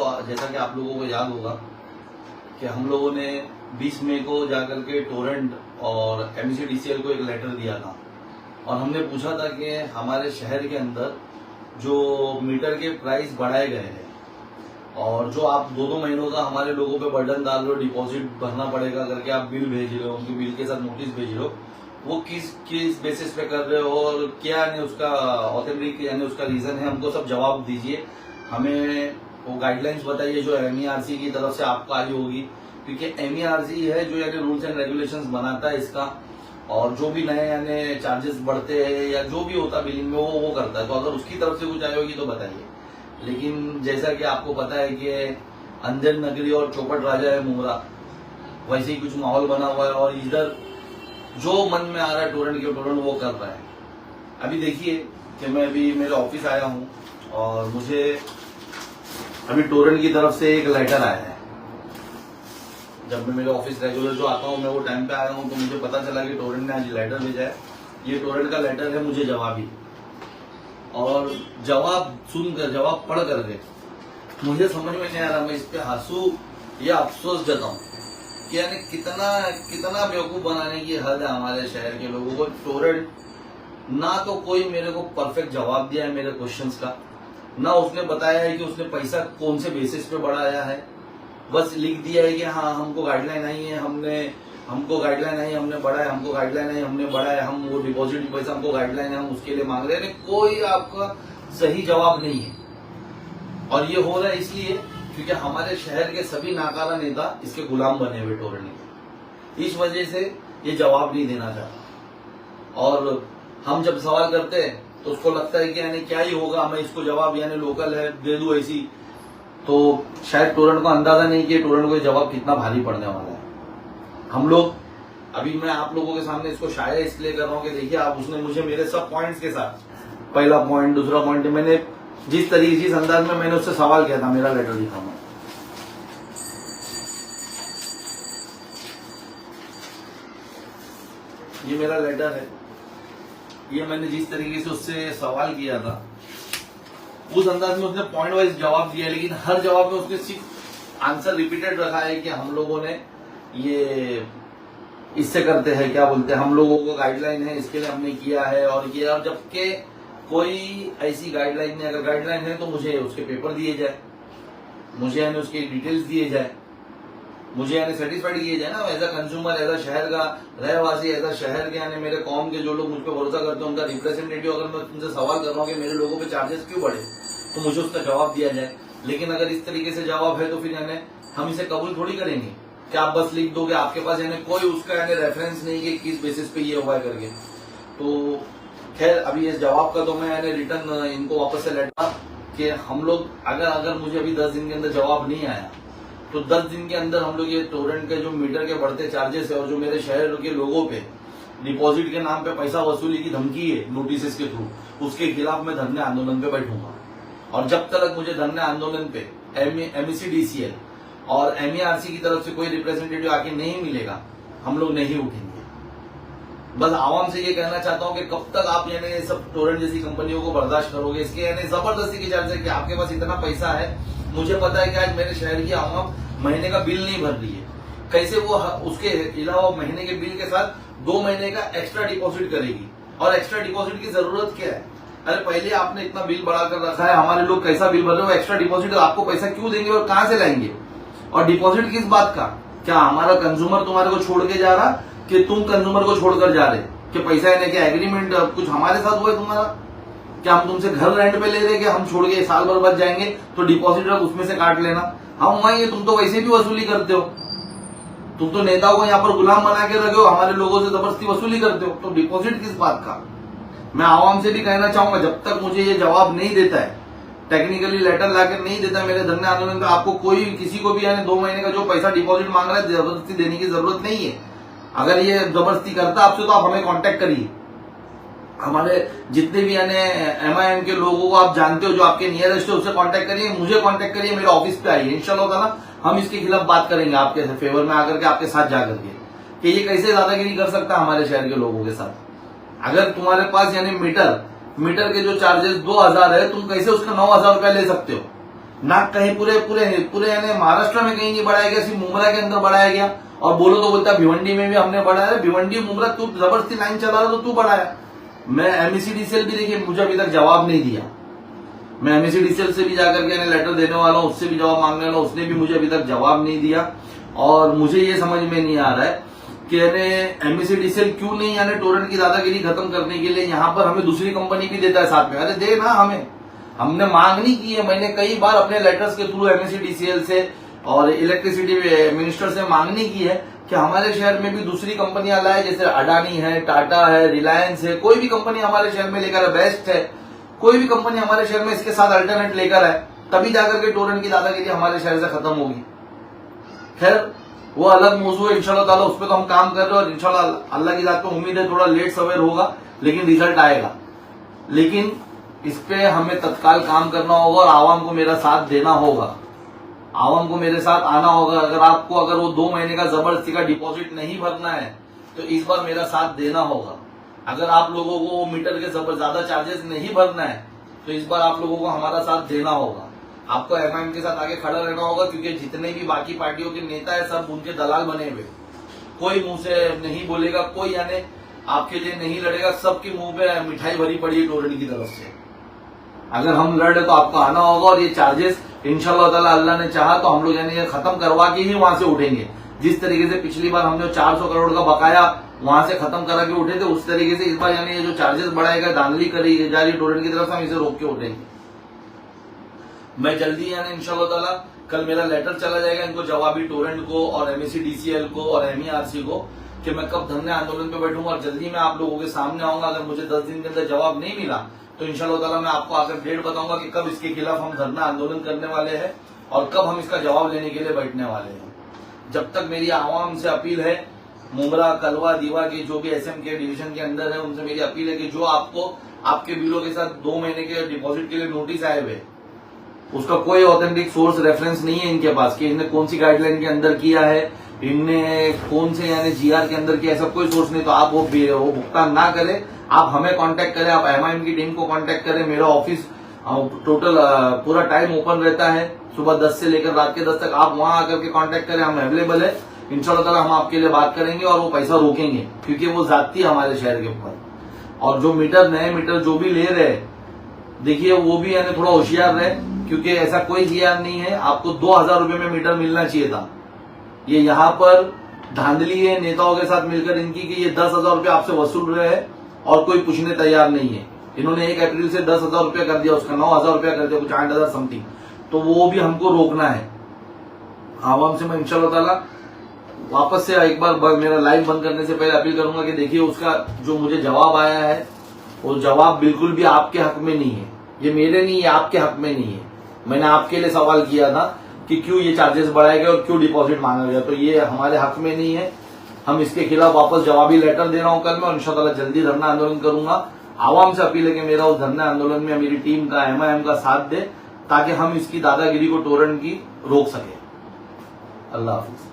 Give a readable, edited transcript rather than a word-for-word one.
तो जैसा कि आप लोगों को याद होगा कि हम लोगों ने 20 मई को जाकर के टोरेंट और MECDCL को एक लेटर दिया था और हमने पूछा था कि हमारे शहर के अंदर जो मीटर के प्राइस बढ़ाए गए हैं और जो आप 2-2 महीनों का हमारे लोगों पे बर्डन डाल रहे हो, डिपॉजिट भरना पड़ेगा करके आप बिल भेज रहे हो, उनकी बिल के साथ नोटिस भेज रहे हो, वो किस बेसिस पे कर रहे हो और क्या यानी उसका ऑथेंटिक यानी उसका रीजन है, हमको सब जवाब दीजिए। हमें वो गाइडलाइंस बताइए जो MERC की तरफ से आपको आई होगी, क्योंकि MERC है जो यानी रूल्स एंड रेगुलेशंस बनाता है इसका, और जो भी नए यानी चार्जेस बढ़ते हैं या जो भी होता है बिलिंग में वो करता है। तो अगर उसकी तरफ से कुछ आई होगी तो बताइए। लेकिन जैसा कि आपको पता है कि अंजन नगरी और चौपट राजा है मुमरा, वैसे ही कुछ माहौल बना हुआ है और इधर जो मन में आ रहा है टोरेंट वो कर रहा है। अभी देखिए कि मैं अभी मेरे ऑफिस आया हूं और मुझे अभी टोरेंट की तरफ से एक लेटर आया है। जब मैं मेरे ऑफिस रेगुलर जो आता हूं मैं वो टाइम पे आया हूं तो मुझे पता चला कि टोरेंट ने आज लेटर भेजा है। ये टोरेंट का लेटर है मुझे जवाबी, और जवाब सुनकर जवाब पढ़ करके मुझे समझ में नहीं आ रहा मैं इस पे हंसू या अफसोस जताऊं कि यानी कितना बेवकूफ बनाने की हद है हमारे शहर के लोगों को। टोरेंट ना तो कोई मेरे को परफेक्ट जवाब दिया है मेरे क्वेश्चंस का, ना उसने बताया है कि उसने पैसा कौन से बेसिस पे बढ़ाया है। बस लिख दिया है कि हाँ हमको गाइडलाइन आई है, हमको गाइडलाइन आई, हमने बढ़ाया, हमको गाइडलाइन आई, हमने बढ़ाया, हम वो डिपॉजिट पैसा हमको गाइडलाइन है, हम उसके लिए मांग रहे हैं। कोई आपका सही जवाब नहीं है और ये हो रहा है इसलिए क्योंकि हमारे शहर के सभी नाकारा नेता इसके गुलाम बने हुए टोरेंट के। इस वजह से ये जवाब नहीं देना चाहता और हम जब सवाल करते हैं तो उसको लगता है कि यानी क्या ही होगा, मैं इसको जवाब यानी लोकल है दे दूं ऐसी। तो शायद टोरेंट को अंदाजा नहीं कि टोरेंट को जवाब कितना भारी पड़ने वाला है। हम लोग अभी मैं आप लोगों के सामने इसको शायद इसलिए कर रहा हूँ कि देखिए आप उसने मुझे मेरे सब पॉइंट्स के साथ, पहला पॉइंट, दूसरा पॉइंट, मैंने जिस अंदाज में मैंने उससे सवाल किया था, मेरा लेटर दिखाऊंगा। ये मेरा लेटर है, ये मैंने जिस तरीके से उससे सवाल किया था उस अंदाज में उसने पॉइंट वाइज जवाब दिया, लेकिन हर जवाब में उसने सिर्फ आंसर रिपीटेड रखा है कि हम लोगों ने ये इससे करते हैं, क्या बोलते हैं, हम लोगों को गाइडलाइन है इसके लिए हमने किया है और किया। और जबकि कोई ऐसी गाइडलाइन नहीं, अगर गाइडलाइन है तो मुझे उसके पेपर दिए जाए, मुझे यानी उसके डिटेल्स दिए जाए, मुझे यानी सेटिस्फाइड किए जाए ना, as a consumer, as a शहर का रहवासी, एज अ शहर के यानी मेरे कौम के जो लोग मुझ पर भरोसा करते हैं उनका रिप्रेजेंटेटिव अगर मैं तुमसे सवाल कर रहा हूँ कि मेरे लोगों पे चार्जेस क्यों बढ़े तो मुझे उसका जवाब दिया जाए। लेकिन अगर इस तरीके से जवाब है तो फिर यानी हम इसे कबूल थोड़ी करेंगे कि आप बस लिख दोगे, आपके पास यानी कोई उसका यानी रेफरेंस नहीं कि किस बेसिस पे ये हुआ है करके। तो खैर अभी इस जवाब का तो मैं यानी रिटर्न इनको वापस से लेटर कि हम लोग अगर मुझे अभी 10 दिन के अंदर जवाब नहीं आया तो 10 दिन के अंदर हम लोग ये टोरेंट के जो मीटर के बढ़ते चार्जेस है और जो मेरे शहर के लोगों पे डिपॉजिट के नाम पे पैसा वसूली की धमकी है नोटिस के थ्रू, उसके खिलाफ मैं धरने आंदोलन पे बैठूंगा। और जब तक मुझे धरने आंदोलन पे MECDCL और MERC की तरफ से कोई रिप्रेजेंटेटिव आके नहीं मिलेगा हम लोग नहीं उठेंगे। बस आवाम से ये कहना चाहता हूँ कि कब तक आप यानी सब टोरेंट जैसी कंपनियों को बर्दाश्त करोगे। इसके यानी जबरदस्ती की चार्ज है कि आपके पास इतना पैसा है, मुझे पता है कि आज मेरे शहर की आवाम महीने का बिल नहीं भर रही है, कैसे वो उसके अलावा महीने के बिल के साथ 2 महीने का एक्स्ट्रा डिपॉजिट करेगी। और एक्स्ट्रा डिपॉजिट की जरूरत क्या है? अरे पहले आपने इतना बिल बढ़ाकर रखा है, हमारे लोग कैसा बिल भर रहे हो, एक्स्ट्रा डिपॉजिट आपको पैसा क्यों देंगे और कहां से लाएंगे? और डिपॉजिट किस बात का? क्या हमारा कंज्यूमर तुम्हारे को छोड़ के जा रहा कि तुम कंज्यूमर को छोड़कर जा रहे कि पैसा लेने के एग्रीमेंट कुछ हमारे साथ हुआ है तुम्हारा? क्या हम तुमसे घर रेंट पे ले रहे कि हम छोड़ के साल भर बाद जाएंगे तो डिपॉजिट उसमें से काट लेना, हम वहीं, तुम तो वैसे भी वसूली करते हो, तुम तो नेताओं को यहाँ पर गुलाम बना के रखे हो, हमारे लोगों से जबरदस्ती वसूली करते हो, तो डिपॉजिट किस बात का? मैं आवाम से भी कहना चाहूंगा जब तक मुझे ये जवाब नहीं देता है, टेक्निकली लेटर लाकर नहीं देता है मेरे धरने आंदोलन का, आपको कोई किसी को भी यानी 2 महीने का जो पैसा डिपॉजिट मांग रहा है जबरदस्ती देने की जरूरत नहीं है। अगर ये जबरदस्ती करता आपसे तो आप हमें कांटेक्ट करिए, हमारे जितने भी यानी MIM के लोगों को आप जानते हो जो आपके नियरेस्ट है उससे कांटेक्ट करिए, मुझे कांटेक्ट करिए, मेरे ऑफिस पे आइए, इंशाल्लाह ताला हम इसके खिलाफ बात करेंगे आपके फेवर में आकर के, आपके साथ जाकर के कि ये कैसे दादागिरी कर सकता है हमारे शहर के लोगों के साथ। अगर तुम्हारे पास यानी मीटर के जो चार्जेस 2000 है, तुम कैसे उसका 9000 रुपया ले सकते हो? ना कहीं पूरे पूरे पूरे यानी महाराष्ट्र में कहीं नहीं बढ़ाया गया, सिर्फ मुमरा के अंदर बढ़ाया गया। और बोलो तो बोलता भिवंडी में भी हमने बढ़ाया। भिवंडी मुमरा तू जबरदस्ती लाइन चला रहा तो तू बढ़ाया। मैं एमईसीडीसीएल भी देखिए मुझे अभी तक जवाब नहीं दिया। मैं एमईसीडीसीएल से भी जाकर के लेटर देने वाला हूं, उससे भी जवाब मांगने वाला हूं, उसने भी मुझे अभी तक जवाब नहीं दिया। और मुझे ये समझ में नहीं आ रहा है कि एमईसीडीसीएल क्यों नहीं यानी टोरेंट की दादागिरी खत्म करने के लिए यहाँ पर हमें दूसरी कंपनी भी देता है साथ में। अरे दे ना, हमें हमने मांग नहीं की है। मैंने कई बार अपने लेटर्स के थ्रू एमईसीडीसीएल से और इलेक्ट्रिसिटी मिनिस्टर से मांगनी की है कि हमारे शहर में भी दूसरी कंपनियां लाए, जैसे अडानी है, टाटा है, रिलायंस है, कोई भी कंपनी हमारे शहर में लेकर आए, बेस्ट है, कोई भी कंपनी हमारे शहर में इसके साथ अल्टरनेट लेकर आए, तभी जाकर के टोरेंट की दादागिरी हमारे शहर से खत्म होगी। खैर वो अलग मौजू है, इंशाल्लाह ताला उस पर तो हम काम कर रहे हैं और इंशाल्लाह अल्लाह की जात में उम्मीद है थोड़ा लेट सवेर होगा लेकिन रिजल्ट आएगा। लेकिन इस पे हमें तत्काल काम करना होगा और आवाम को मेरा साथ देना होगा, आवाम को मेरे साथ आना होगा। अगर वो 2 महीने का जबरदस्ती का डिपॉजिट नहीं भरना है तो इस बार मेरा साथ देना होगा। अगर आप लोगों को मीटर के ज्यादा चार्जेस नहीं भरना है तो इस बार आप लोगों को हमारा साथ देना होगा। आपको एमआईएम के साथ आगे खड़ा रहना होगा, क्योंकि जितने भी बाकी पार्टियों के नेता है सब उनके दलाल बने हुए। कोई मुंह से नहीं बोलेगा, कोई यानी आपके लिए नहीं लड़ेगा, सबके मुंह पे मिठाई भरी पड़ी है टोरेंट की तरफ से। अगर हम लड़ रहे तो आपको आना होगा और ये चार्जेस इंशाल्लाह ताला अल्लाह ने चाहा तो हम लोग यानी ये खत्म करवा के ही वहां से उठेंगे। जिस तरीके से पिछली बार हमने 400 करोड़ का बकाया वहां से खत्म करा के उठे थे, उस तरीके से इस बार यानी ये जो चार्जेस बढ़ाएगा, धांधली करी जा रही टोरेंट की तरफ से, हम इसे रोक के उठेंगे। मैं जल्दी यानी इंशाल्लाह ताला कल मेरा लेटर चला जाएगा इनको जवाबी, टोरेंट को और एमईसीडीसीएल को और एमईआरसी को, कि मैं कब धरने आंदोलन पे बैठूंगा और जल्दी मैं आप लोगों के सामने आऊंगा। अगर मुझे 10 दिन के अंदर जवाब नहीं मिला तो इंशाल्लाह ताला मैं आपको आकर डेट बताऊंगा कि कब इसके खिलाफ हम धरना आंदोलन करने वाले हैं और कब हम इसका जवाब लेने के लिए बैठने वाले हैं। जब तक मेरी आवाम से अपील है, मुमरा, कलवा, दीवा के जो भी एसएम के डिवीजन के अंदर है, उनसे मेरी अपील है कि जो आपको आपके बिलों के साथ 2 महीने के डिपॉजिट के लिए नोटिस आए हुए, उसका कोई ऑथेंटिक सोर्स रेफरेंस नहीं है इनके पास कि इन्हें कौन सी गाइडलाइन के अंदर किया है, इनने कौन से यानी जीआर के अंदर किया, ऐसा कोई सोर्स नहीं। तो आप वो भुगतान ना करें, आप हमें कांटेक्ट करें, आप एमआईएम की टीम को कांटेक्ट करें। मेरा ऑफिस टोटल पूरा टाइम ओपन रहता है, सुबह 10 से लेकर रात के 10 तक। आप वहां आकर के कांटेक्ट करें, हम अवेलेबल है। इंशाल्लाह ताला हम आपके लिए बात करेंगे और वो पैसा रोकेंगे, क्योंकि वो जाती है हमारे शहर के ऊपर। और जो मीटर, नए मीटर जो भी ले रहे हैं, देखिए वो भी यानी थोड़ा होशियार रहे, क्योंकि ऐसा कोई जीआर नहीं है। आपको 2000 रुपए में मीटर मिलना चाहिए था। ये यहाँ पर धांधली है नेताओं के साथ मिलकर इनकी कि ये 10,000 रुपए आपसे वसूल रहे हैं और कोई पूछने तैयार नहीं है। इन्होंने 1 अप्रैल से 10,000 रुपया कर दिया, उसका 9,000 रुपया कर दिया, कुछ 8,000 समथिंग। तो वो भी हमको रोकना है। आवाम से मैं इंशाल्लाह ताला वापस से एक बार मेरा लाइव बंद करने से पहले अपील करूंगा कि देखिए उसका जो मुझे जवाब आया है वो जवाब बिल्कुल भी आपके हक में नहीं है। ये मेरे नहीं है, आपके हक में नहीं है। मैंने आपके लिए सवाल किया था कि क्यों ये चार्जेस बढ़ाए गए और क्यों डिपॉजिट मांगा गया, तो ये हमारे हक में नहीं है। हम इसके खिलाफ वापस जवाबी लेटर दे रहा हूं कल मैं, और इंशाल्लाह जल्दी धरना आंदोलन करूंगा। आवाम से अपील है कि मेरा उस धरना आंदोलन में मेरी टीम का, एमआईएम का साथ दे, ताकि हम इसकी दादागिरी को टोरेंट की रोक सके। अल्लाह हाफिज।